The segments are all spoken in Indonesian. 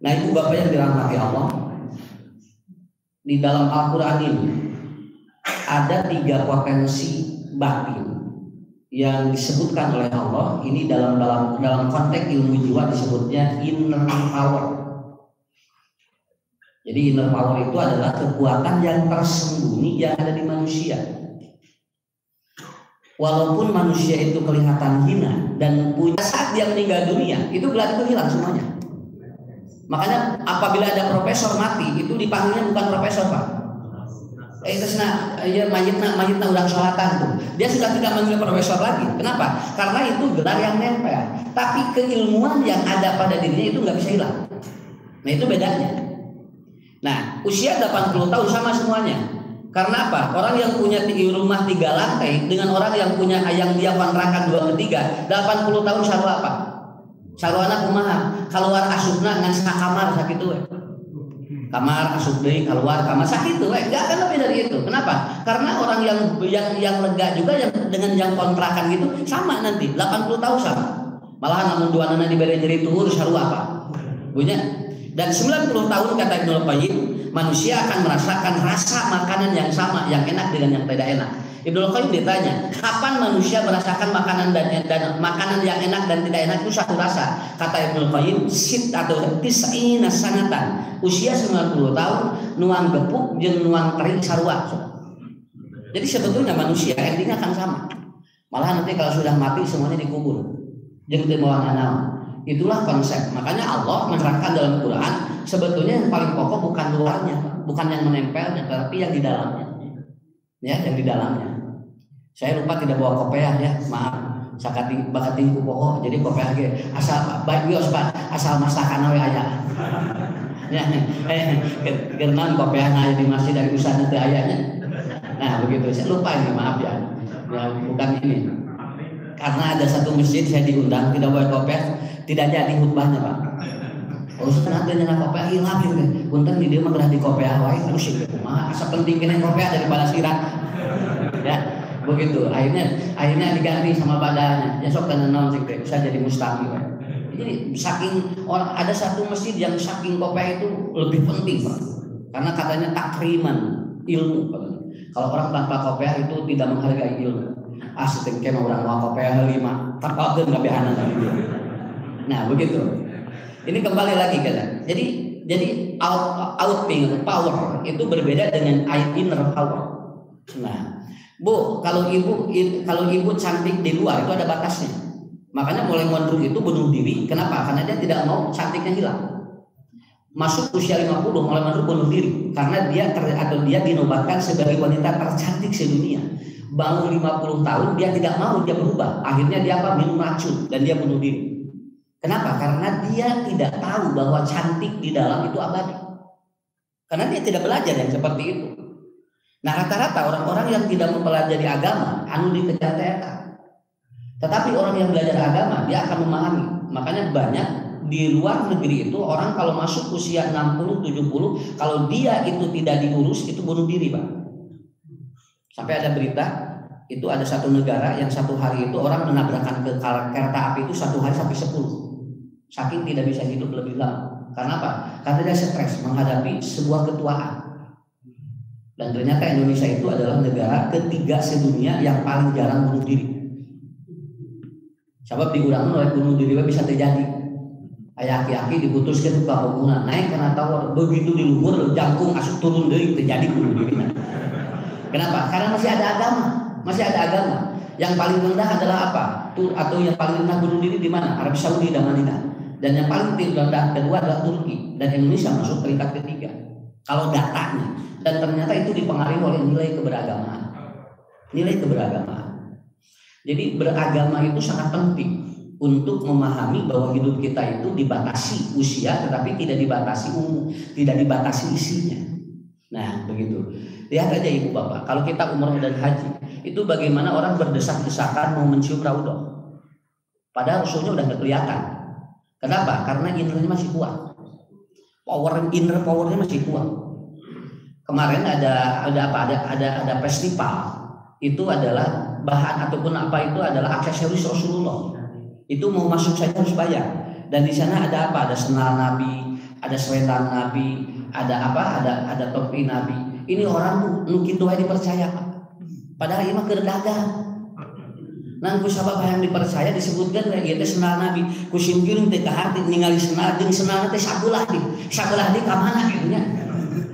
Nah, ibu bapak yang dirahmati Allah, di dalam Al-Quran ini ada 3 potensi batin yang disebutkan oleh Allah. Ini dalam konteks ilmu jiwa disebutnya inner power. Jadi inner power itu adalah kekuatan yang tersembunyi yang ada di manusia. Walaupun manusia itu kelihatan hina dan punya, saat dia meninggal dunia itu gelar itu hilang semuanya. Makanya apabila ada profesor mati itu dipanggilnya bukan profesor, Pak. Ya mayitna udah sholatan tuh. Dia sudah tidak manggil profesor lagi. Kenapa? Karena itu gelar yang nempel. Tapi keilmuan yang ada pada dirinya itu nggak bisa hilang. Nah, itu bedanya. Nah, usia 80 tahun sama semuanya. Karena apa? Orang yang punya rumah 3 lantai dengan orang yang punya yang dia kontrakan 2 ke 3, 80 tahun saru apa? Saruana kumaha? Keluar asupna ngan sakamar sakitu we. Kamar asup deui keluar kamar sakitu we. Enggak akan lebih dari itu. Kenapa? Karena orang yang lega juga yang dengan yang kontrakan gitu sama nanti 80 tahun sama. Malahan namun duanana diberi nyeri tuhur saru apa? Punya. Dan 90 tahun kata Ibnu Qayyim, manusia akan merasakan rasa makanan yang sama, yang enak dengan yang tidak enak. Ibnu Qayyim ditanya, kapan manusia merasakan makanan dan makanan yang enak dan tidak enak itu satu rasa? Kata Ibnu Qayyim, sit atau tis'ina sanatan, usia 90 tahun, nuang gepuk jeung nuang kering sarua. Jadi sebetulnya manusia endingnya akan sama. Malah nanti kalau sudah mati semuanya dikubur. Jeung teu moal anaon. Itulah konsep. Makanya Allah menerangkan dalam Quran sebetulnya yang paling pokok bukan luarnya, bukan yang menempelnya, tapi yang di dalamnya. Ya, yang di dalamnya. Saya lupa tidak bawa kopiah ya, maaf. Sakati bakating ku poho, jadi kopiah ge asal baik bios Pak, asal masakan we aya. Ya, geurna kopiahna di masjid dari usahana teu ayanya. Nah, begitu. Saya lupa ini, maaf ya. Ya, bukan ini. Karena ada satu masjid saya diundang tidak bawa kopiah, tidak jadi khutbahnya, Pak. Ustaz nanti nyana kopiah hilang gitu. Punten di dia mah geus di kopiah wae pusing kumaha asa penting kena kopiah daripada sirat. Ya, begitu. Akhirnya diganti sama badannya. Ya sok kana naon sih bisa jadi mustaqim. Jadi saking orang ada satu masjid yang saking kopiah itu lebih penting, Pak. Karena katanya takriman ilmu, Pak. Kalau orang tanpa kopiah itu tidak menghargai ilmu. Asli kena orang mau kopiah 5, tapakeun gabehanan tadi. Nah, begitu. Ini kembali lagi kan. Jadi outing power itu berbeda dengan inner power. Nah, Bu, kalau ibu cantik di luar itu ada batasnya. Makanya mulai mondrong itu bunuh diri. Kenapa? Karena dia tidak mau cantiknya hilang. Masuk usia 50 mulai mondrong bunuh diri karena dia dinobatkan sebagai wanita tercantik sedunia. Bangun 50 tahun dia tidak mau, dia berubah. Akhirnya dia minum racun dan dia bunuh diri. Kenapa? Karena dia tidak tahu bahwa cantik di dalam itu abadi. Karena dia tidak belajar yang seperti itu. Nah, rata-rata orang-orang yang tidak mempelajari agama anu dikejar eta. Tetapi orang yang belajar agama dia akan memahami. Makanya banyak di luar negeri itu orang kalau masuk usia 60, 70, kalau dia itu tidak diurus itu bunuh diri, Pak. Sampai ada berita itu ada satu negara yang satu hari itu orang menabrakkan ke kereta api itu satu hari sampai 10. Saking tidak bisa hidup lebih lama. Karena apa? Karena dia stres menghadapi sebuah ketuaan. Dan ternyata Indonesia itu adalah negara ketiga sedunia yang paling jarang bunuh diri. Sebab diurang oleh bunuh diri bisa terjadi. Aki-aki diputuskan ke hubungan naik karena tahu begitu di luhur jangkung asup turun deui terjadi bunuh diri. Kenapa? Karena masih ada agama. Yang paling rendah adalah apa? Atau yang paling rendah bunuh diri di mana? Arab Saudi dan Madinah. Dan yang paling rendah kedua adalah Turki dan Indonesia masuk peringkat ketiga. Kalau datanya, dan ternyata itu dipengaruhi oleh nilai keberagamaan. Jadi beragama itu sangat penting untuk memahami bahwa hidup kita itu dibatasi usia, tetapi tidak dibatasi umur, tidak dibatasi isinya. Nah, begitu. Lihat aja ibu bapak, kalau kita umroh dan haji, itu bagaimana orang berdesak-desakan mau mencium raudhah. Padahal usulnya udah nggak kelihatan. Kenapa? Karena innernya masih kuat. Inner powernya masih kuat. Kemarin ada festival. Itu adalah bahan ataupun apa itu adalah aksesoris Rasulullah. Itu mau masuk saja harus bayar. Dan di sana ada apa? Ada senal Nabi, ada selendang Nabi, ada apa? Ada topi Nabi. Ini orang nu kitu wae dipercaya, Pak. Padahal ieu mah keur dagang. Nang ku sabab hayang dipercaya disebutkan ieu teh sendal Nabi. Ku simkiring teh ka hati ningali sendal jeung sendal teh sabelah di. Sabelah di ka mana kitu nya?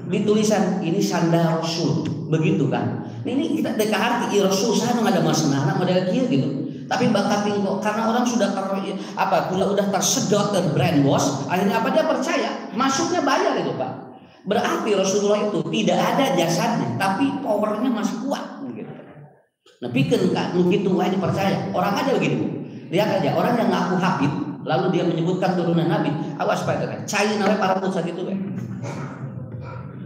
Ditulisan ini sandal Rasul. Begitu kan? Ini kita teh ka hati ieu Rasul saha nu ada masalah model kieu gitu. Tapi bakat tinggal karena orang sudah udah tersedot terbrainwash, akhirnya apa dia percaya, masuknya bayar itu Pak. Berarti Rasulullah itu tidak ada jasadnya, tapi powernya masih kuat. Gitu. Nah, bikin kan begitu aja percaya. Orang aja begitu. Lihat aja orang yang ngaku habib, lalu dia menyebutkan turunan Nabi, awas Pak itu kan. Cai nawe para pusat gitu kan.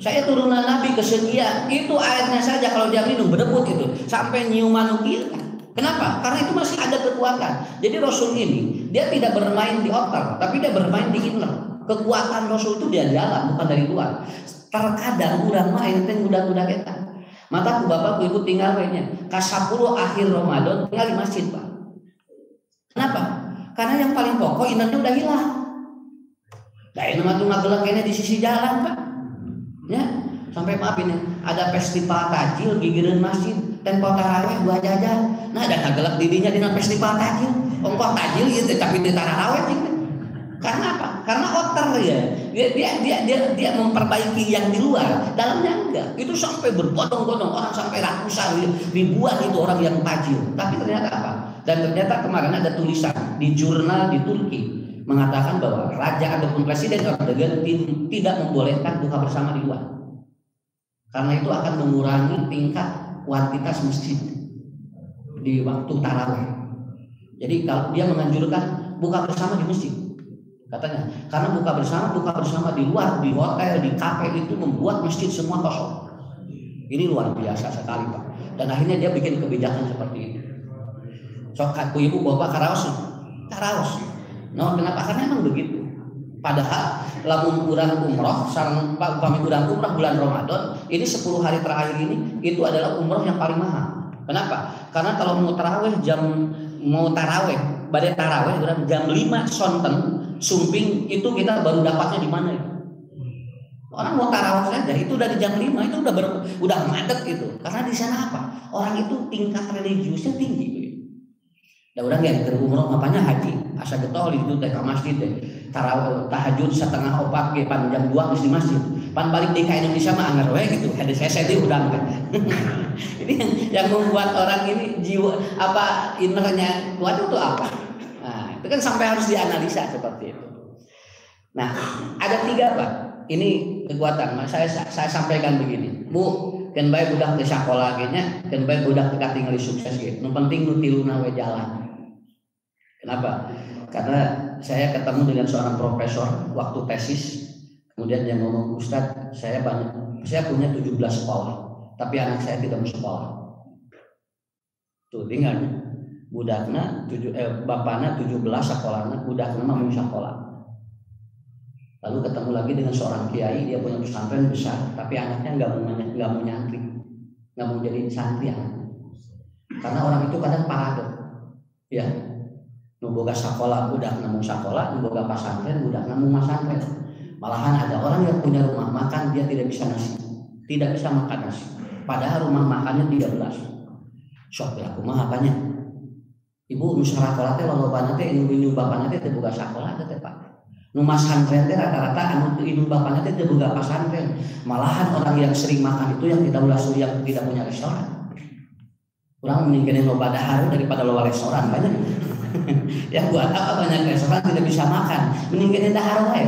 Saya turunan Nabi kesekian, itu airnya saja kalau dia minum berdebut itu sampai nyiuman ukir kan. Kenapa? Karena itu masih ada kekuatan. Jadi Rasul ini dia tidak bermain di outer, tapi dia bermain di inner. Kekuatan Rasul itu dia di dalam, bukan dari luar. Terkadang urang main teh udah eta. Mataku bapakku ikut tinggal kayaknya. Ka 10 akhir Ramadan tinggal di masjid, Pak. Kenapa? Karena yang paling pokok innernya udah hilang. Nah, ini mah tuh ngagelak kayaknya di sisi jalan, Pak. Ya, sampai maaf ini ada festival takjil gigireun masjid. Tempo taraweh gua jajan. Nah, ada kagelak didinya dina festival takjil. Ongkos takjil gitu tapi di taraweh gitu. Karena apa? Karena outer ya. Dia memperbaiki yang di luar, dalamnya enggak. Itu sampai berbondong-bondong orang sampai ratusan ribuan itu orang yang takjil. Tapi ternyata apa? Dan ternyata kemarin ada tulisan di jurnal di Turki mengatakan bahwa raja ataupun presiden Erdogan tidak membolehkan buka bersama di luar. Karena itu akan mengurangi tingkat kuantitas masjid di waktu tarawih. Jadi kalau dia menganjurkan buka bersama di masjid, katanya karena buka bersama di luar, di hotel, di kafe itu membuat masjid semua kosong. Ini luar biasa sekali Pak. Dan akhirnya dia bikin kebijakan seperti itu. Sok aku ibu bapak karaos. No, kenapa? Karena emang begitu. Padahal lamun urang umroh sareng upami urang umroh bulan Ramadan, ini 10 hari terakhir ini itu adalah umroh yang paling mahal. Kenapa? Karena kalau mau taraweh badai taraweh urang jam 5 sonten sumping itu kita baru dapatnya di mana itu? Orang mau taraweh saja itu udah di jam 5 itu udah madet gitu. Karena di sana apa? Orang itu tingkat religiusnya tinggi. Da urang yang keur umroh mapanya haji, asa getol itu teh ka masjid teh. Tarawih tahajud setengah 4 ge pan jam 2 geus di masjid. Pan balik di ka Indonesia mah anger we gitu. Hade sese di udang teh. Ini yang membuat orang ini jiwa apa innernya kuat itu apa? Nah, itu kan sampai harus dianalisa seperti itu. Nah, ada 3 Pak. Ini kekuatan. Saya sampaikan begini. Bu, keun bae budak teh sakola ge nya, keun bae budak teh katingali sukses ge. Nu penting nu tiluna we jalan. Kenapa? Karena saya ketemu dengan seorang profesor waktu tesis, kemudian dia ngomong, Ustadz, saya punya 17 sekolah, tapi anak saya tidak mau sekolah. Tuh, dengar, budakna bapakna 17 sekolahna, budakna mau sekolah. Lalu ketemu lagi dengan seorang kiai, dia punya pesantren besar, tapi anaknya nggak mau nyantri, nggak mau jadi santri anaknya. Karena orang itu kadang parade, ya. Boga sekolah budak namun sekolah, boga pesantren budak namun pesantren. Malahan ada orang yang punya rumah makan dia tidak bisa makan nasi. Padahal rumah makannya 13. Sok ya kumaha apanya? Ibu nu sakola teh lolobana teh indung bapana teh teu boga sekolah teh Pak. Nu pesantren teh rata-rata anu indung bapana teh teu boga pesantren. Malahan orang yang sering makan itu yang tidak punya restoran. Kurang mending loba dahar daripada loba restoran banyak. Yang buat apa banyak restoran tidak bisa makan, mending dahar wae.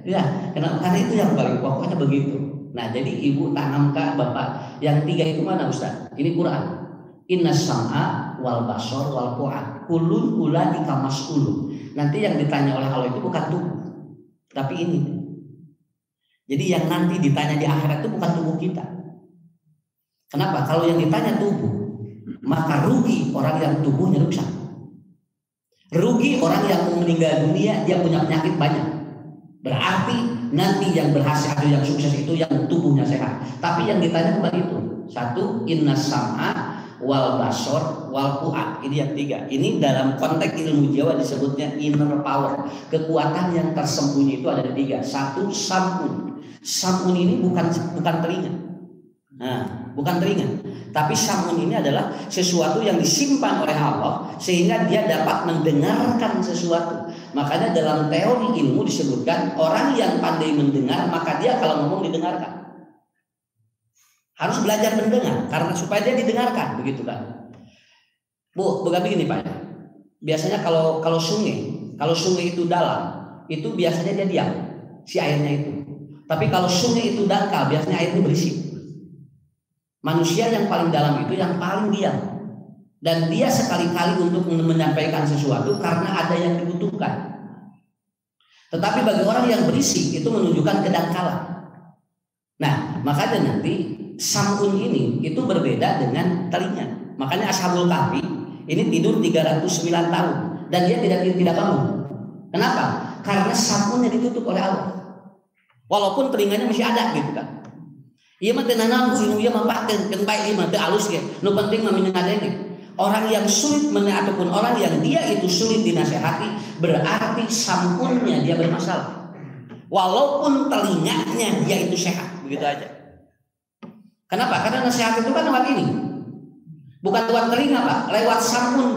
Ya, karena itu yang paling pokoknya begitu. Nah, jadi ibu tanamkan bapak. Yang 3 itu mana Ustaz? Ini Quran. Inna sam'a wal basor wal fu'ad kullun ulaika mas'ulun. Nanti yang ditanya oleh Allah itu bukan tubuh, tapi ini. Jadi yang nanti ditanya di akhirat itu bukan tubuh kita. Kenapa? Kalau yang ditanya tubuh, maka rugi orang yang tubuhnya rusak. Rugi orang yang mau meninggal dunia dia punya penyakit banyak. Berarti nanti yang berhasil atau yang sukses itu yang tubuhnya sehat. Tapi yang ditanya bukan itu. 1, inna sam'a wal basor, wal fuad. Ini yang tiga. Ini dalam konteks ilmu Jawa disebutnya inner power. Kekuatan yang tersembunyi itu ada tiga. Satu, samun. Samun ini bukan telinga. Nah, bukan telinga. Tapi samun ini adalah sesuatu yang disimpan oleh Allah sehingga dia dapat mendengarkan sesuatu. Makanya dalam teori ilmu disebutkan orang yang pandai mendengar maka dia kalau ngomong didengarkan. Harus belajar mendengar karena supaya dia didengarkan, begitu kan? Bu, begini Pak. Biasanya kalau sungai itu dalam, itu biasanya dia diam si airnya itu. Tapi kalau sungai itu dangkal, biasanya airnya berisik. Manusia yang paling dalam itu yang paling diam. Dan dia sekali-kali untuk menyampaikan sesuatu karena ada yang dibutuhkan. Tetapi bagi orang yang berisik itu menunjukkan kedangkalan. Nah, makanya nanti samun ini itu berbeda dengan telinga. Makanya Ashabul Kahfi ini tidur 309 tahun dan dia tidak bangun. Kenapa? Karena samunnya ditutup oleh Allah. Walaupun telinganya masih ada gitu kan. Iya mah tenanan ku ieu mah pakeun bae ieu mah teu alus ge. Nu penting mah mingadenge. Orang yang sulit ataupun orang yang dia itu sulit dinasehati berarti samunnya dia bermasalah. Walaupun telinganya dia itu sehat, begitu aja. Kenapa? Karena nasihat itu kan lewat ini. Bukan lewat telinga, Pak, lewat samun.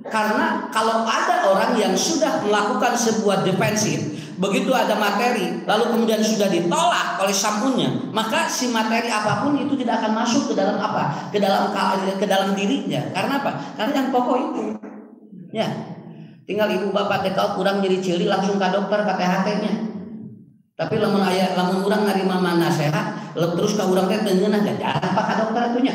Karena kalau ada orang yang sudah melakukan sebuah defensif, begitu ada materi, lalu kemudian sudah ditolak oleh samunnya, maka si materi apapun itu tidak akan masuk ke dalam apa? Ke dalam dirinya. Karena apa? Karena yang pokok itu. Ya. Tinggal ibu bapak dekau kurang jadi cili langsung ke dokter ke THT-nya. Tapi lamun urang narima nasihat, terus ka urang teh teu ngeunah jarang ka dokter atunya.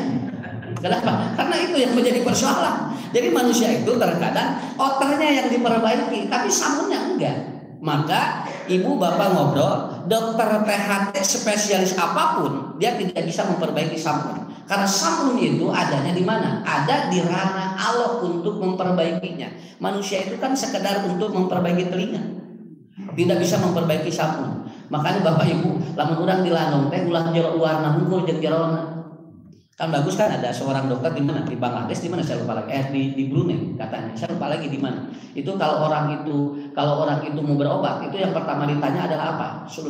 Kenapa? Karena itu yang menjadi persoalan. Jadi manusia itu terkadang otaknya yang diperbaiki, tapi samunnya enggak. Maka ibu bapak ngobrol, dokter THT spesialis apapun dia tidak bisa memperbaiki samun. Karena samun itu adanya di mana? Ada di ranah Allah untuk memperbaikinya. Manusia itu kan sekedar untuk memperbaiki telinga, tidak bisa memperbaiki samun. Makanya bapak ibu, lamun urang dilandong teh ulah jero warna hungkul jeung jerona. Kan bagus kan ada seorang dokter di mana? Di Bangladesh, di mana saya lupa lagi. Di Brunei katanya. Saya lupa lagi di mana. Itu kalau orang itu mau berobat, itu yang pertama ditanya adalah apa?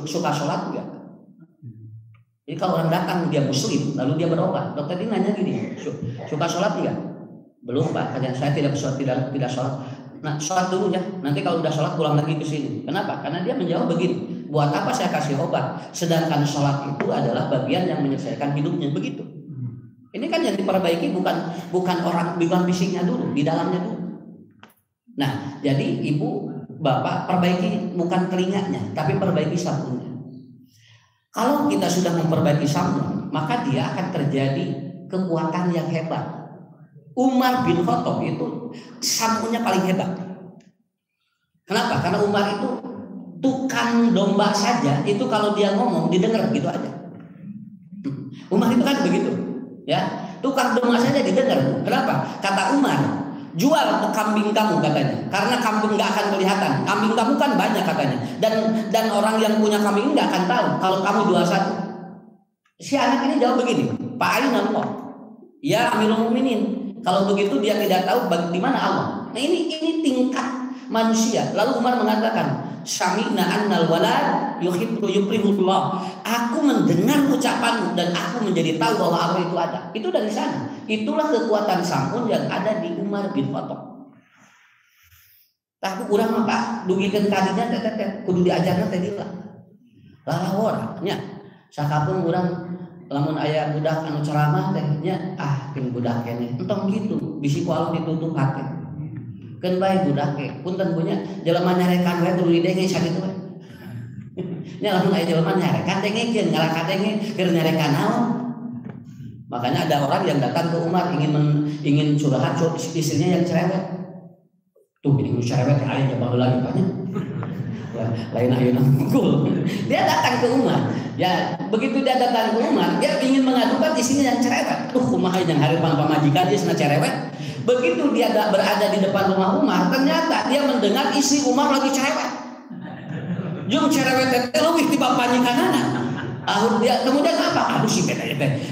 Suka sholat enggak? Jadi kalau orang datang dia muslim, lalu dia berobat, dokter ini nanya gini, suka sholat enggak? Belum Pak, katanya saya tidak sholat. Nah, sholat dulu ya. Nanti kalau udah sholat pulang lagi ke sini. Kenapa? Karena dia menjawab begini, buat apa saya kasih obat? Sedangkan sholat itu adalah bagian yang menyelesaikan hidupnya, begitu. Ini kan yang diperbaiki bukan fisiknya dulu, di dalamnya dulu. Nah, jadi ibu bapak perbaiki bukan telinganya, tapi perbaiki samunnya. Kalau kita sudah memperbaiki samun, maka dia akan terjadi kekuatan yang hebat. Umar bin Khattab itu samunnya paling hebat. Kenapa? Karena Umar itu tukang domba saja, itu kalau dia ngomong didengar gitu aja. Umar itu kan begitu. Ya, tukang domba saja didengar. Kenapa? Kata Umar, jual kambing kamu katanya, karena kambing nggak akan kelihatan. Kambing kamu kan banyak katanya, dan orang yang punya kambing nggak akan tahu kalau kamu jual satu. Si anak ini jawab begini, Pak Aina Allah, ya Amirul Mukminin. Kalau begitu dia tidak tahu di mana Allah. Nah ini tingkat manusia. Lalu Umar mengatakan, Sami'na annal walad yuhibbuhullah. Aku mendengar ucapanmu dan aku menjadi tahu bahwa Allah itu ada. Itu dari sana. Itulah kekuatan samun yang ada di Umar bin Khattab. Tapi urang mah Pak dugikeun kadinya teh kudu diajarna teh dilah. Lalawor nya. Sakapeung urang lamun aya budak anu ceramah teh nya pin budak keneh. Entong kitu, bisi ku Allah ditutup hate. Keun bae budak ke, punten punya jelema nyarekan we tuluy denge sakitu we. Nya lamun aya jelema nyarekan dengekeun, ngalaka denge keur nyarekan naon. Makanya ada orang yang datang ke Umar ingin curhat istrinya yang cerewet. Tuh ini cerewet aja jabal lagi banyak. Lain ayeuna mukul. Dia datang ke Umar. Ya, begitu dia datang ke Umar, dia ingin mengadukan istrinya yang cerewet. Kumaha yang hareupan pamajikan dia cenah cerewet. Begitu dia berada di depan rumah Umar, ternyata dia mendengar istri Umar lagi cerewet. Jeung cerewet teh leuwih ti pamajikanana. Dia kemudian apa? Aduh si teh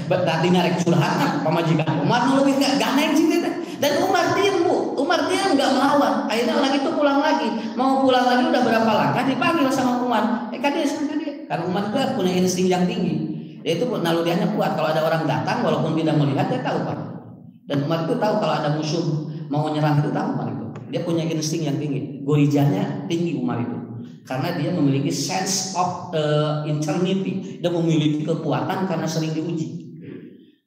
tadi narik curhat pamajikan Umar nu leuwih ganeng si teh. Dan Umar diam Bu, Umar diam nggak melawan. Akhirnya orang itu pulang lagi, mau pulang lagi udah berapa langkah dipanggil sama Umar. Kades. Karena Umar itu punya insting yang tinggi. Itu naluriannya kuat. Kalau ada orang datang walaupun tidak melihat dia tahu Pak. Dan Umar itu tahu kalau ada musuh mau nyerang itu tahu Umar itu. Dia punya insting yang tinggi. Gorijanya tinggi Umar itu. Karena dia memiliki sense of eternity. Dia memiliki kekuatan karena sering diuji.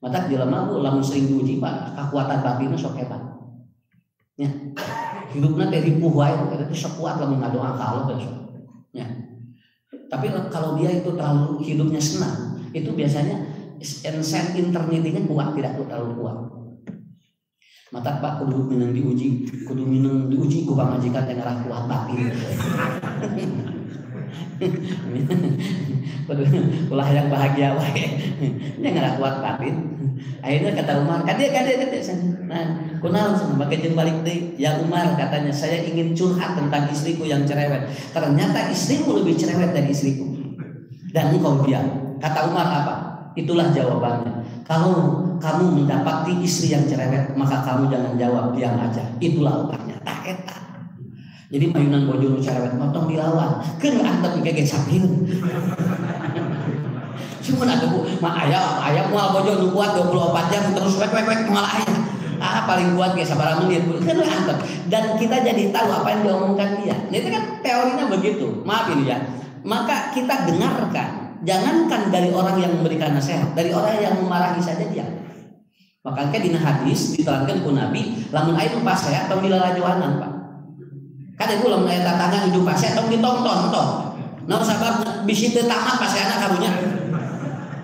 Maka jelema lamun sering diuji Pak, kekuatan batinnya sok hebat. Ya. Hidupnya teh ripuh wae, itu sok kuat lamun ngadoa ka Allah besok. Ya. Tapi kalau dia itu terlalu hidupnya senang, itu biasanya sense eternity-nya kuat, tidak terlalu kuat. Mata Pak kudu minang diuji ku pamajikan teh ngarah kuat batin. Ulah yang bahagia wae. Nya ngarah kuat batin. Akhirnya kata Umar, kade. Nah, kunaon cenah make jeung balik deui. Ya Umar katanya, saya ingin curhat tentang istriku yang cerewet. Ternyata istrimu lebih cerewet dari istriku. Dan engkau diam. Kata Umar apa? Itulah jawabannya. Kalau kamu mendapati istri yang cerewet, maka kamu jangan jawab diam aja. Itulah obatnya. Tak eta. Jadi mayunan bojo nu cerewet motong dilawan. Keur antep gege sapieun. Cuma ada Bu, aya moal bojo nu kuat 24 jam terus wek moal aya. Paling kuat ge sabaraha menit. Keur antep. Dan kita jadi tahu apa yang diomongkan dia. Nah, itu kan teorinya begitu. Maaf ini ya. Maka kita dengarkan. Jangankan dari orang yang memberikan nasihat, dari orang yang memarahi saja dia. Makanya dina hadis diterangkan ku Nabi, lamun aya nu pasea tong dilalajoanan Pak. Kan ibu lamun aya tatangga hidup pasea tong ditonton tong. Naon sabab bisi teu tamat paseana karunya.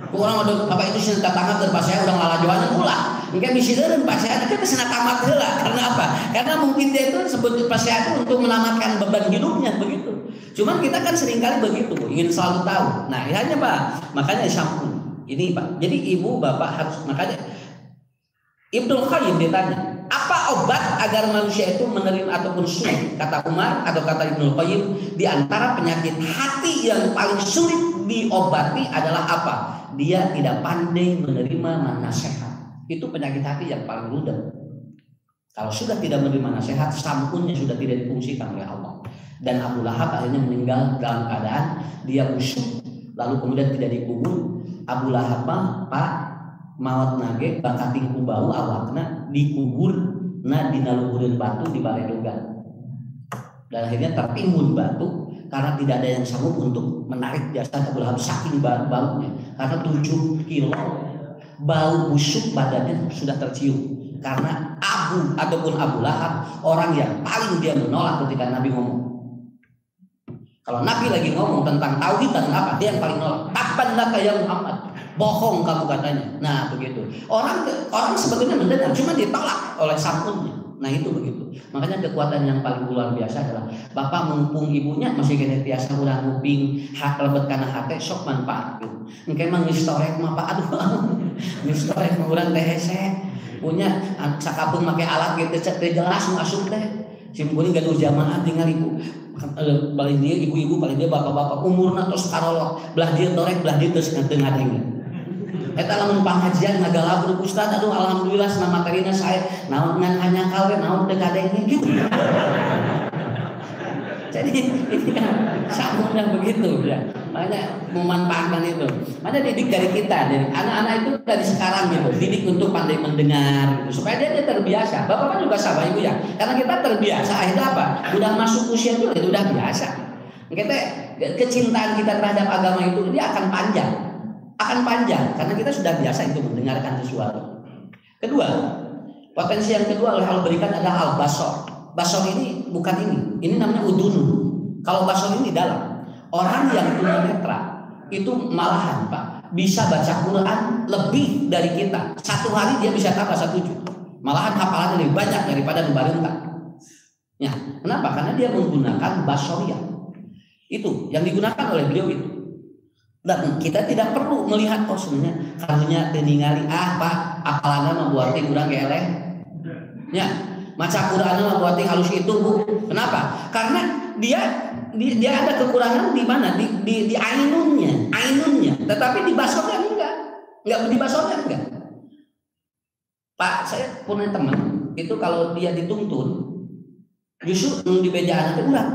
Ku urang ada Bapak itu sing tatangga keur pasea urang lalajoanan ulah. Engke bisi teureun paseana teh cenah tamat heula. Karena apa? Karena mungkin dia itu sebut pasea itu untuk menamatkan beban hidupnya begitu. Cuman kita kan seringkali begitu, ingin selalu tahu. Nah, hanya Pak, makanya syampun. Ini Pak. Jadi ibu bapak harus makanya Ibnu Qayyim ditanya, apa obat agar manusia itu menerima ataupun sulit? Kata Umar atau kata Ibnu Qayyim, di antara penyakit hati yang paling sulit diobati adalah apa? Dia tidak pandai menerima nasihat. Itu penyakit hati yang paling rudet. Kalau sudah tidak menerima nasihat, sampunnya sudah tidak difungsikan oleh Allah. Dan Abu Lahab akhirnya meninggal dalam keadaan dia musyrik, lalu kemudian tidak dikubur. Abu Lahab Pak maut nage bakating ku bau awakna dikubur na dina luhureun batu di Baledogan. Dan akhirnya tertimbun batu karena tidak ada yang sanggup untuk menarik jasad Abu Lahab saking baunya. Karena 7 kilo bau busuk badannya sudah tercium. Karena Abu Lahab orang yang paling dia menolak ketika Nabi ngomong. Kalau Nabi lagi ngomong tentang tauhid dan apa, dia yang paling nolak. Tabban laka ya Muhammad, bohong kamu katanya. Nah begitu. Orang sebetulnya mendengar, cuma ditolak oleh sampunnya. Nah itu begitu. Makanya kekuatan yang paling luar biasa adalah bapak mumpung ibunya masih kena tiasa urang nguping hak lebet kana hate sok manfaat. Engke mah geus torek mah Pak, aduh. Geus torek mah urang teh hese. Punya sakapeung make alat gitu teh jelas masuk teh. Simkuning gaduh jamaah tinggal ibu. Paling dia ibu-ibu, paling dia bapak-bapak umurna tos karolok, belah dia torek, belah dia terus ngadeng. Eta lamun pangajian ngagalabruk Ustaz, aduh alhamdulillah senang materina saya naon ngan hanya kawe naon teu kadenge gitu. Jadi ini kan samunnya begitu ya. Makanya memanfaatkan itu. Makanya didik dari kita, dari anak-anak itu dari sekarang gitu, didik untuk pandai mendengar gitu, supaya dia terbiasa. Bapak juga sama ibu ya. Karena kita terbiasa, akhirnya apa? Udah masuk usia itu udah biasa. Kita kecintaan kita terhadap agama itu dia akan panjang karena kita sudah biasa itu mendengarkan sesuatu. Kedua, potensi yang kedua oleh Allah berikan adalah al-basor. Basor ini bukan ini namanya udunu. Kalau basor ini dalam. Orang yang tunanetra itu malahan Pak bisa baca Quran lebih dari kita. Satu hari dia bisa tambah 1 juz. Malahan hafalannya lebih banyak daripada nubarenta. Ya, kenapa? Karena dia menggunakan basoriyah. Itu yang digunakan oleh beliau itu. Dan kita tidak perlu melihat sebenarnya karunya ningali Pak apalanna membuat kurang geleh. Ya, maca Quran membuat halus itu Bu. Kenapa? Karena dia ada kekurangan di mana? Di ainunnya. tetapi di basornya enggak di basornya enggak. Pak, saya punya teman itu kalau dia dituntun justru di bejaan itu kurang.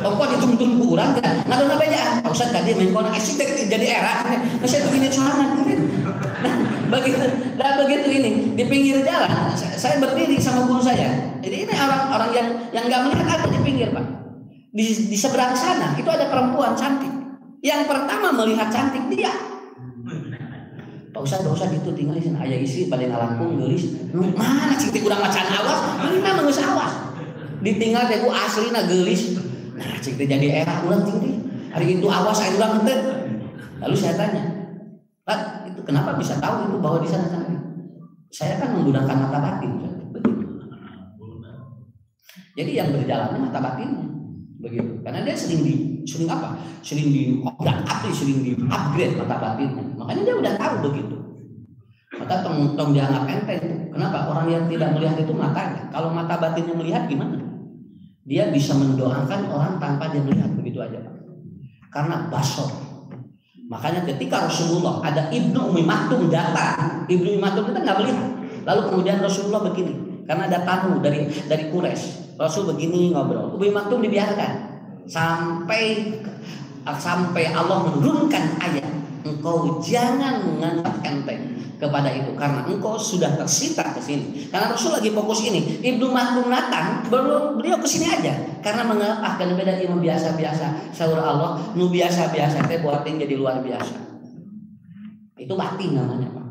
Kok dituntun kurang kan? Nggak ada bejaan. Ustaz tadi main kono asik jadi era. Saya tuh ini sorangan. Begitu ini di pinggir jalan saya berdiri sama guru saya. Jadi ini orang yang nggak melihat aku di pinggir, Pak. Di seberang sana itu ada perempuan cantik. Yang pertama melihat cantik dia. Pak Ustaz itu tinggal di sini. Ayah istri pada ngalangkung gelis. Mana cantik kurang macan awas? Ini memang geus awas. Ditinggal teh ku aslina gelis. Nah, cik teh jadi era urang tinggi. Hari itu awas saya urang henteu. Lalu saya tanya, "Pak, itu kenapa bisa tahu itu bahwa di sana cantik?" Saya kan menggunakan mata batin. Jadi yang berjalannya mata batinnya. Begitu. Karena dia sering di upgrade mata batinnya. Makanya dia udah tahu begitu. Maka tong dianggap enteng. Kenapa? Orang yang tidak melihat itu matanya. Kalau mata batinnya melihat gimana? Dia bisa mendoakan orang tanpa dia melihat, begitu aja, Pak. Karena basor. Makanya ketika Rasulullah ada Ibnu Ummi Maktum datang, Ibnu Ummi Maktum kita nggak melihat. Lalu kemudian Rasulullah begini, karena ada tamu dari Quraisy. Rasul begini ngobrol. Ummi Maktum dibiarkan sampai Allah menurunkan ayat, engkau jangan menganggap enteng kepada itu karena engkau sudah tersita ke sini. Karena Rasul lagi fokus ini. Ibnu Maktum datang, beliau ke sini aja karena menganggap akan beda ilmu biasa-biasa. Saur Allah, nu biasa-biasa teh buatin jadi luar biasa. Itu batin namanya, Pak.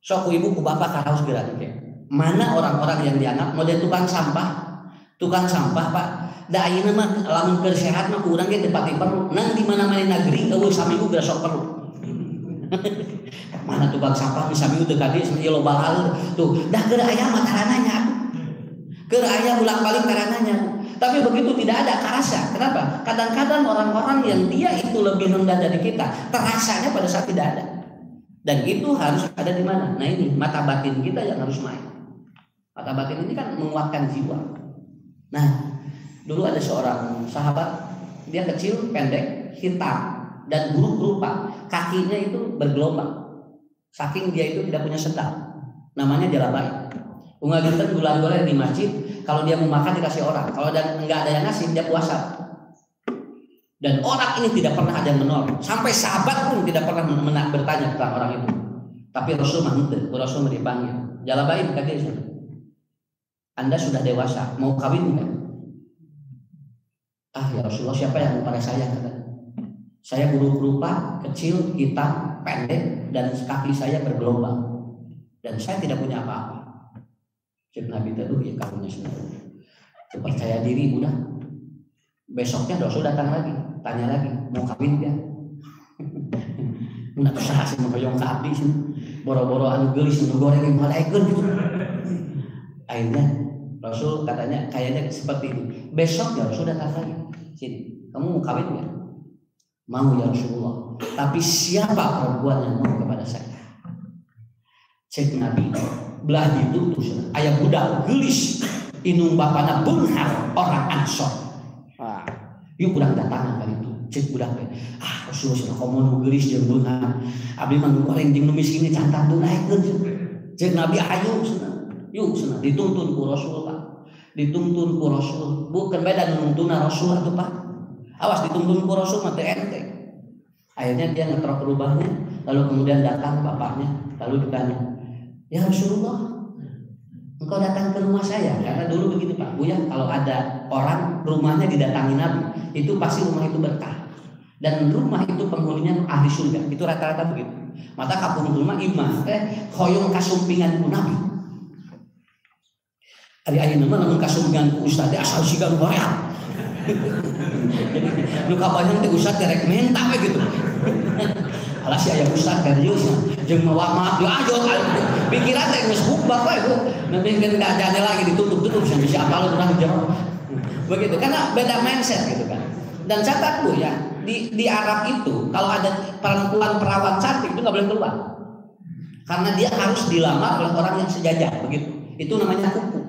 Sok ibu ku bapak karaos geura teh. Mana orang-orang yang dianggap model tukang sampah, Pak. Da ayeuna mah lamun keur sehat mah urang ge teu pati perlu. Nang di mana-mana negeri eueuh saminggu geus sok perlu. Mana tukang sampah bisa minggu teu kadi sambil loba haleur. Tuh, dah keur aya mah tarananya. Keur aya bolak-balik tarananya. Tapi begitu tidak ada karasa. Kenapa? Kadang-kadang orang-orang yang dia itu lebih rendah dari kita, terasanya pada saat tidak ada. Dan itu harus ada di mana? Nah ini mata batin kita yang harus main. Mata batin ini kan menguatkan jiwa. Nah, dulu ada seorang sahabat, dia kecil, pendek, hitam dan buruk rupa, kakinya itu bergelombang. Saking dia itu tidak punya sendal, namanya jalabai. Unggal dinten bulan-bulan di masjid, kalau dia mau makan dikasih orang, kalau enggak ada yang ngasih dia puasa. Dan orang ini tidak pernah ada yang menolak, sampai sahabat pun tidak pernah bertanya tentang orang itu. Tapi Rasul Rasul dipanggil, jalabai kata dia, Anda sudah dewasa, mau kawin enggak? Ah ya Rasulullah, siapa yang mau pada saya? Kata. Saya buruk rupa, kecil, hitam, pendek, dan kaki saya bergelombang. Dan saya tidak punya apa-apa. Cik Nabi tadi ya karunya sudah. Percaya diri udah. Besoknya Rasul datang lagi, tanya lagi, mau kawin enggak? Mun usaha sih menghoyong ka abdi sih. Boro-boro anu geulis nu goreng malaikeun gitu. Akhirnya Rasul katanya kayaknya seperti ini. Besok ya Rasul datang lagi. Sini, kamu mau kawin enggak? Mau ya Rasulullah. Tapi siapa perempuan yang mau kepada saya? Cek Nabi belah ditutus ayah budak gelis inung bapana beunghar orang Ansor. Yuk budak datang kali itu. Cek budak teh. Rasulullah sudah komo gelis jeung beunghar. Abdi mah goreng jeung nu miskin cantan teu naikkeun. Cek Nabi ayo cenah. Yuk cenah dituntun ku Rasul, Pak. Dituntun ku Rasul. Bukan beda nuntuna Rasul atuh, Pak. Awas dituntun ku Rasul mah teu enteng. Akhirnya dia ngetrok rubahnya, lalu kemudian datang bapaknya, lalu ditanya, ya Rasulullah, engkau datang ke rumah saya, karena dulu begitu Pak Buya, kalau ada orang rumahnya didatangi Nabi, itu pasti rumah itu berkah, dan rumah itu penghuninya ahli surga, itu rata-rata begitu. Maka kapung rumah imah, hoyong kasumpingan ku Nabi. Hari ayeuna mah lamun kasumpingan ku Ustaz asal sigan hoream. Lu kapannya teh Ustaz kerek menta we gitu. Alah si aya Ustaz serius jeung maaf yo ajo pikiran teh geus bubak we ku. Nembekeun ka jane lagi ditutup-tutup sampai si apal urang jero. Begitu karena beda mindset gitu kan. Dan catat Bu ya, di Arab itu kalau ada perempuan perawan cantik itu enggak boleh keluar. Karena dia harus dilamar oleh orang yang sejajar begitu. Itu namanya kuku.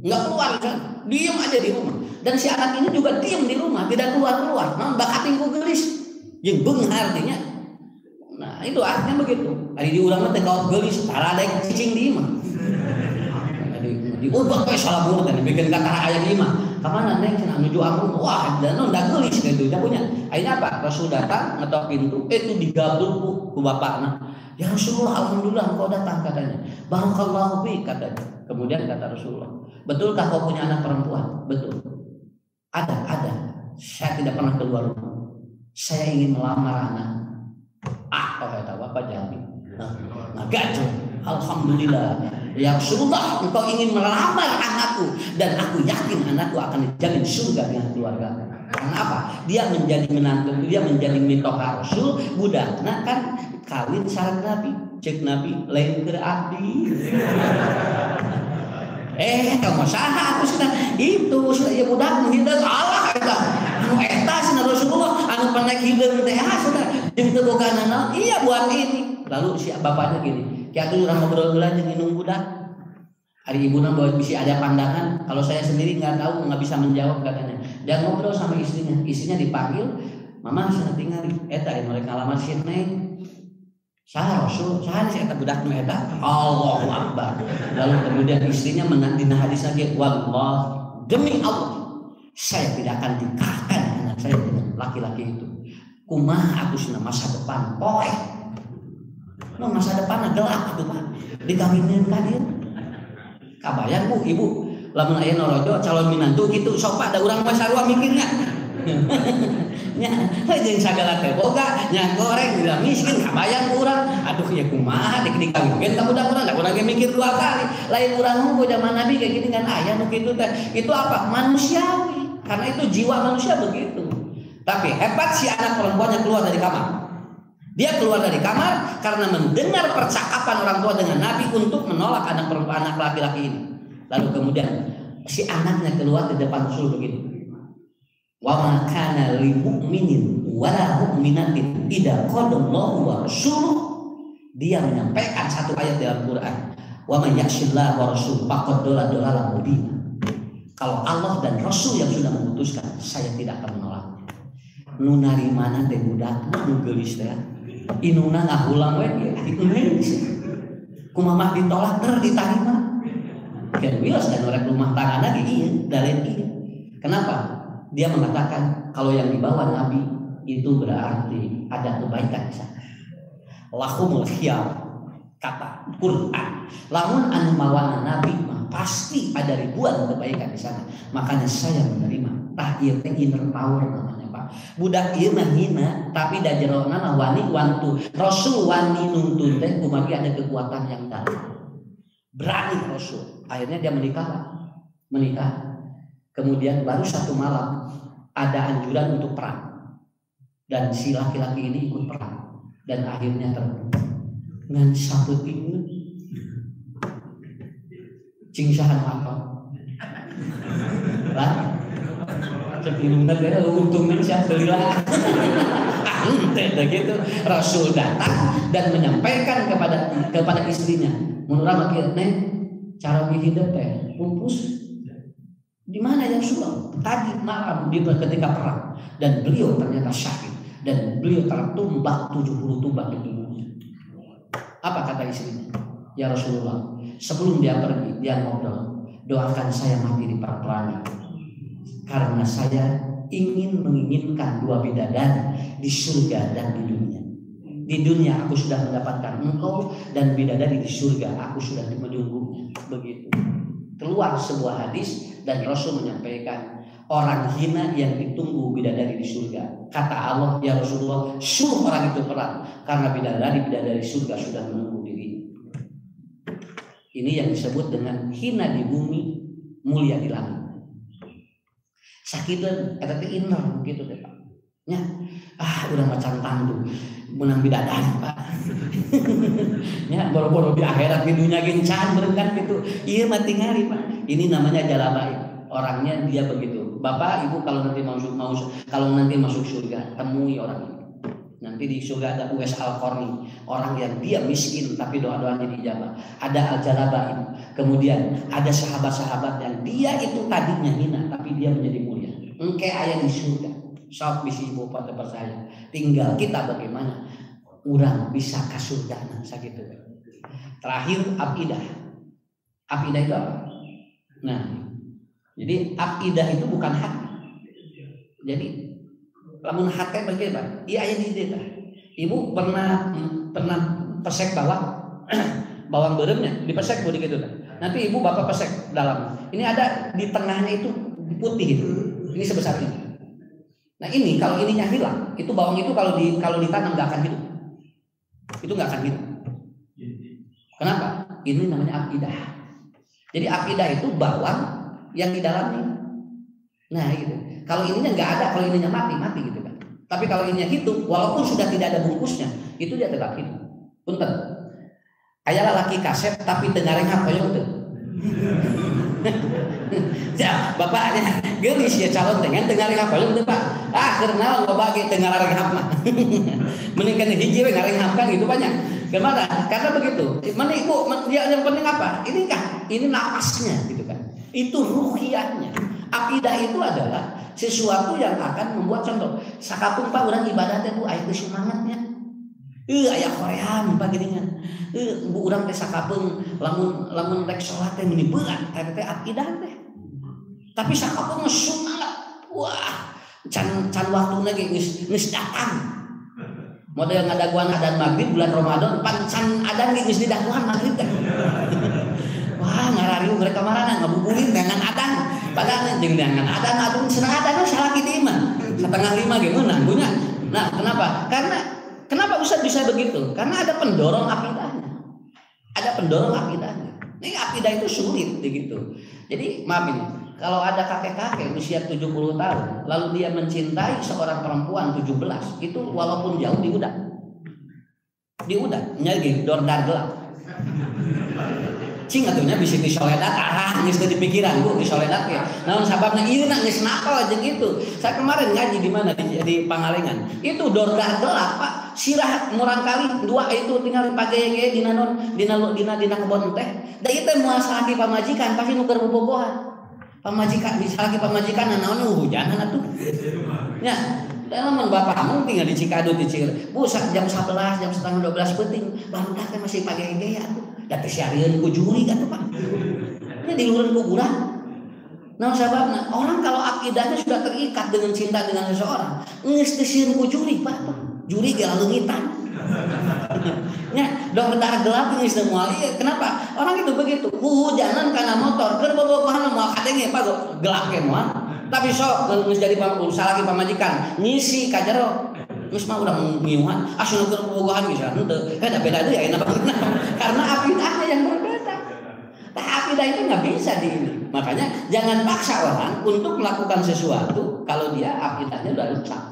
Enggak keluar kan. Diam aja di rumah. Dan si anak ini juga diam di rumah, tidak keluar-keluar. Nah, bakatin ku gelis. Jeung beunghar artinya. Nah, itu artinya begitu. Ari di urang teh kaot geulis tara ada cicing di imah. Diubah we salabur teh bikin katara aya di imah. Ka mana neng cenah nuju amrun. Wah, dan da geulis kitu nya punya. Ayeuna apa? Rasul datang ngetok pintu, itu digabung ku bapakna. Ya Rasulullah, alhamdulillah engkau datang katanya. Barakallahu fi katanya. Kemudian kata Rasulullah, betulkah kau punya anak perempuan? Betul. Ada. Saya tidak pernah keluar rumah. Saya ingin melamar anak. Kau kata bapak jawab. Nah, gajah. Alhamdulillah. Ya Rasulullah, engkau ingin melamar anakku dan aku yakin anakku akan dijamin surga dengan keluarga. Karena apa? Dia menjadi menantu, dia menjadi mitoha Rasul, budakna kan kawin sareng Nabi. Cek Nabi lain keur abdi. Kamu saha aku sudah itu sudah ya budak menghindar salah eta. Anu eta cenah Rasulullah anu pernah hideung teh sudah jeung teu boga naon. Iya buat ini. Lalu si bapaknya gini, ki atuh urang ngobrol heula jeung inung budak. Hari ibuna bawa bisi ada pandangan, kalau saya sendiri nggak tahu nggak bisa menjawab katanya. Dia ngobrol sama istrinya dipanggil, mama sana tinggal eta yang mereka lamar si neng. Sah Rasul, sah si eta budak nu eta. Allahu Akbar. Lalu kemudian istrinya dina hadis lagi, wallah demi Allah saya tidak akan nikahkan anak saya dengan laki-laki itu. Kumaha aku sina masa depan poe. No masa depan gelap atuh Pak. Dikawinin ka dieu. Kabayang Bu, Ibu, lamun aya norojo calon minantu kitu sok Pak da urang mah sarua mikirnya. Nya, jeung sagala teh boga, nya goreng udah miskin kabayang urang. Aduh ya kumaha dik dikawinkeun ka budak urang, da urang ge mikir dua kali. Lain urang mah zaman Nabi kayak gini kan aya nu kitu teh. Itu apa? Manusiawi. Karena itu jiwa manusia begitu. Tapi hebat si anak perempuannya keluar dari kamar. Dia keluar dari kamar karena mendengar percakapan orang tua dengan Nabi untuk menolak anak laki-laki ini. Lalu kemudian si anaknya keluar di depan Rasul begini. Wa ma kana lil mu'minin wa la mu'minatin idza qadallahu wa rasuluhu. Dia menyampaikan satu ayat dalam Quran. Wa may ya'sillaha wa rasuluhu faqad dhalla mubina. Kalau Allah dan Rasul yang sudah memutuskan, saya tidak akan menolaknya. Nu narimana teh budak nu geulis teh. Inuna ngahulang we kumaha ditolak ditarima. Kan wios dan orang rumah tangga lagi iya dalil iya. Kenapa? Dia mengatakan kalau yang dibawa Nabi itu berarti ada kebaikan di sana. Lahumul khiyar kata Quran. Lamun anu mawana Nabi mah pasti ada ribuan kebaikan di sana. Makanya saya menerima. Tah ieu teh inner power namanya. Budak ieu mah hina tapi da jerona mah wani wantu. Rasul wani nuntun teh kumaha ada kekuatan yang dalam. Berani Rasul. Akhirnya dia menikah. Kemudian baru satu malam ada anjuran untuk perang. Dan si laki-laki ini ikut perang dan akhirnya terbunuh. Ngan sapeuting cing sahan apa? Lah sebelumnya dia untungnya saya belilah. Gitu. Rasul datang dan menyampaikan kepada istrinya, menurut akhirnya cara hidup teh pupus di mana yang sudah tadi malam di ketika perang dan beliau ternyata syahid dan beliau tertumbak 70 tumbak di tubuhnya. Apa kata istrinya? Ya Rasulullah, sebelum dia pergi dia ngobrol, doakan saya mati di peperangan. Karena saya menginginkan dua bidadari di surga dan di dunia. Di dunia aku sudah mendapatkan engkau dan bidadari di surga aku sudah menunggunya. Begitu. Keluar sebuah hadis dan Rasul menyampaikan orang hina yang ditunggu bidadari di surga. Kata Allah, ya Rasulullah, suruh orang itu perang karena bidadari surga sudah menunggu dirinya. Ini yang disebut dengan hina di bumi, mulia di langit. Sakitan eta teh inner gitu teh Pak. Nya urang macan tandu menang bidadari Pak. Nya boro-boro di akhirat di dunia ge can berengan gitu. Ieu mah tingali Pak. Ini namanya jalabain. Orangnya dia begitu. Bapak Ibu kalau nanti masuk surga, temui orang ini. Nanti di surga ada Uwais Al-Qarni, orang yang dia miskin tapi doa-doanya dijabah. Ada Al-Jalabain. Kemudian ada sahabat-sahabat yang dia itu tadinya hina tapi dia menjadi mulia. Engke aya di surga. sok bisi ibu pada percaya. Tinggal kita bagaimana urang bisa ka surgana sakitu. Terakhir aqidah. Aqidah itu apa? Nah, jadi aqidah itu bukan hati. Jadi lamun hati bagaimana? Iya aya di dieu tah. Ibu pernah pesek bawang beremnya dipesek budi gitu tah. Nanti ibu bapak pesek dalam. Ini ada di tengahnya itu putih itu. Ini sebesar ini. Nah ini kalau ininya hilang, itu bawang itu kalau ditanam nggak akan hidup. Itu nggak akan hidup. Kenapa? Ini namanya aqidah. Jadi aqidah itu bawang yang di dalamnya. Nah gitu. Kalau ininya nggak ada, kalau ininya mati gitu kan. Tapi kalau ininya hidup, walaupun sudah tidak ada bungkusnya, itu dia tetap hidup. Punten. Aya laki kasep tapi dengareng hoyong teu. Ya, bapaknya geulis ya calon teh ngan dengareng hoyong teu Pak. Keur naon loba ge teu ngareng mah. Mending kana hiji we ngareng kan gitu banyak. Kenapa? Karena begitu. Mana ibu yang penting apa? Ini napasnya gitu kan. Itu ruhiyahnya. Akidah itu adalah sesuatu yang akan membuat contoh. Sakapun Pak urang ibadah teh Bu aya semangatnya. Aya hoream Pak geuningan. Bu urang teh sakapeung lamun rek salat teh meni berat eta teh akidah teh. Tapi sakapeung semangat. Wah, can waktuna ge geus datang. Model ngadaguan adan maghrib bulan Ramadan pancan adan geus didaguan maghrib teh. Wah, ngarariu mereka marana ngabubulin dengan adan. Padahal dengan adan atuh cenah adan salah kitu mah. 4:30 ge meunang punya. Nah, kenapa Ustaz bisa begitu? Karena ada pendorong akidahnya. Ini akidah itu sulit begitu. Jadi maaf ini, kalau ada kakek-kakek usia 70 tahun, lalu dia mencintai seorang perempuan 17, itu walaupun jauh diudak, nyagi dordar gelap. Cing atunya bisa disoledat, geus teu dipikiran Bu disoledat ya. Naon sababna ieu na geus nakal jeung itu. Saya kemarin ngaji di mana di Pangalengan. Itu dordar gelap, Pak. Sirah murang kali 2 itu tinggal pageye dina kebon teh. Da ieu teh moal salaki pamajikan pasti nu keur bobogohan. Pamajikan misalnya pamajikan naon hujanan atuh. Nya, lamun bapak tinggal di Cikadu di Cirebon. Bu jam 11, jam setengah 12 penting. Barudak teh masih pageye atuh. Da teh siarieun ku juri atuh Pak. Nya dilureun kuburan. Nah sababna orang kalau akidahnya sudah terikat dengan cinta dengan seseorang, geus teu sieun ku juri Pak. Juri ge leungitan. Nya dordar gelap geus teu moal ieu. Kenapa? Orang itu begitu. Hujanan kana motor, keur bobogohan moal kadenge Pak gelap ge moal. Tapi sok geus jadi salaki pamajikan, ngisi ka jero. Geus mah urang ngiuhan, asup keur bobogohan geus henteu. Da beda deui aya banget. Karena akidahnya yang berbeda. Nah, akidah itu nggak bisa ini. Makanya jangan paksa orang untuk melakukan sesuatu kalau dia akidahnya udah rusak.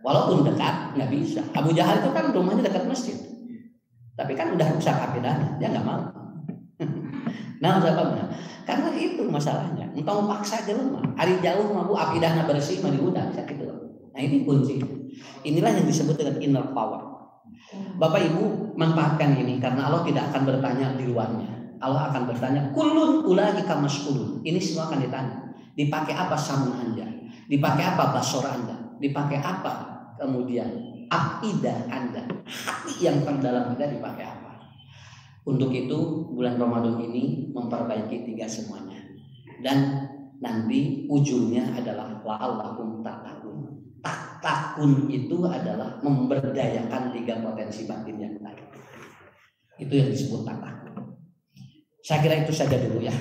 Walaupun dekat nggak bisa. Abu Jahal itu kan rumahnya dekat masjid, tapi kan udah rusak akidahnya, dia nggak mau. Nah, sebabnya karena itu masalahnya. Entah paksa aja mah. Hari jauh mah Bu akidahnya bersih mah diudah gitu. Nah ini kunci. Inilah yang disebut dengan inner power. Bapak Ibu manfaatkan ini karena Allah tidak akan bertanya di luarnya. Allah akan bertanya, kullun ulaika mas'ulun. Ini semua akan ditanya. Dipakai apa samun Anda? Dipakai apa basor Anda? Dipakai apa kemudian akidah Anda? Hati yang terdalam Anda dipakai apa? Untuk itu bulan Ramadan ini memperbaiki 3 semuanya. Dan nanti ujungnya adalah la'allakum tattaqun. Takun itu adalah memberdayakan 3 potensi batin yang lain. Itu yang disebut takun. Saya kira itu saja dulu ya.